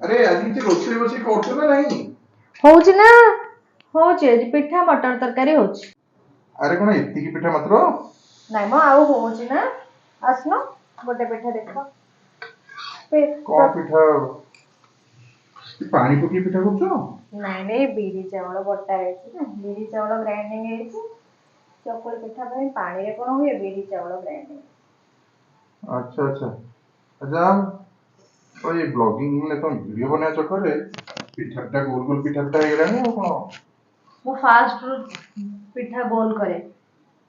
अरे आज किसी रोषे बसे करछो ना नहीं? होउची ना होउची आज पिठा मटर तरकारी होउची। अरे कोन एत्ती की पिठा मात्र? नाइ म आउ होउची ना आसनो गोटे पिठा देखो। कौन पिठा? पानी पकी पिठा करछो? नाइ नाइ बिरी चावल बटा हेछि ना बिरी चावल ग्राइंडिंग हेछि चकुली पिठा ପାଇଁ ପାଣିରେ କଣ ହୁଏ ବିରି ଚାଉଳ ଗ୍ରାଇंडिंग। अच्छा अच्छा अच्छा तो ये ब्लॉगिंग में तुम वीडियो बना चक्कर पिठा गोल गोल पिठा हे गलानी और कोन? ମୁଁ ଫାଷ୍ଟ ରୁ ପିଠା ଗୋଲ କରେ।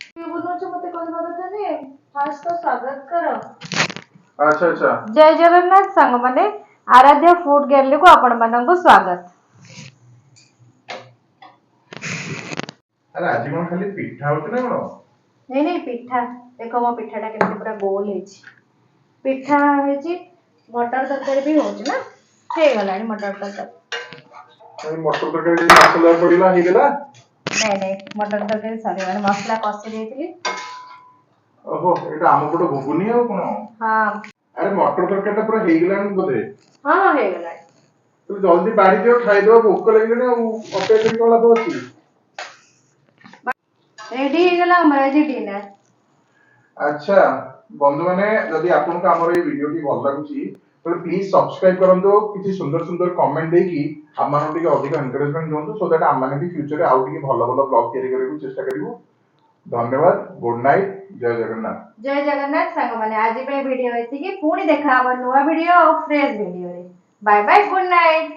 କିଏ ବନଉଛ ମତେ କହିବା କଥା ନୁହେଁ ଫାଷ୍ଟ ତ ସ୍ୱାଗତ କର। अच्छा अच्छा ଜୟ ଜଗନ୍ନାଥ ସାଙ୍ଗମାନେ ଆରାଧ୍ୟ ଫୁଡ ଗ୍ୟାଲେରୀ କୁ ଆପଣ ମାନଙ୍କୁ ସ୍ୱାଗତ। अरे आज कोन खाली पिठा होत ना कोन? नहीं नहीं पिठा देखो मो पिठाटा केमती पूरा गोल हेछि पिठा हेछि मटर तरकारी भी होछि ना हे गलानी मटर तरकारी। मटर तरकारी मसाला पड़िला हे गेला? नहीं नहीं मटर तरकारी सॉरी मैंने मसला कषि देइथिली। ओहो एटा आम पट घुगुनी और कोन? हां अरे मटर तरकारी पूरा हे गेलानी बोधे? हां हे गलानी। तो जल्दी बाड़ी दियो खाइ दो भूख लगले ना अपेक्षा कोन लाभ अछि? रेडी हे गला हमरा जे डिनर। अच्छा बंधु माने जदि आपन को हमर ए वीडियो टी भल लागुची तो प्लीज सब्सक्राइब करंतो किछि सुंदर सुंदर कमेंट देकी हमन टिके अधिक एनकरेजमेंट दोंतो सो दैट हमन भी फ्यूचर रे आउ टिके भलो भलो ब्लॉग तयारी करिबु चेष्टा करिबु। धन्यवाद गुड नाइट जय जगन्नाथ। जय जगन्नाथ सांग माने आज पे वीडियो एति कि पुणी देखा अब नुवा वीडियो और फ्रेश वीडियो रे बाय बाय गुड नाइट।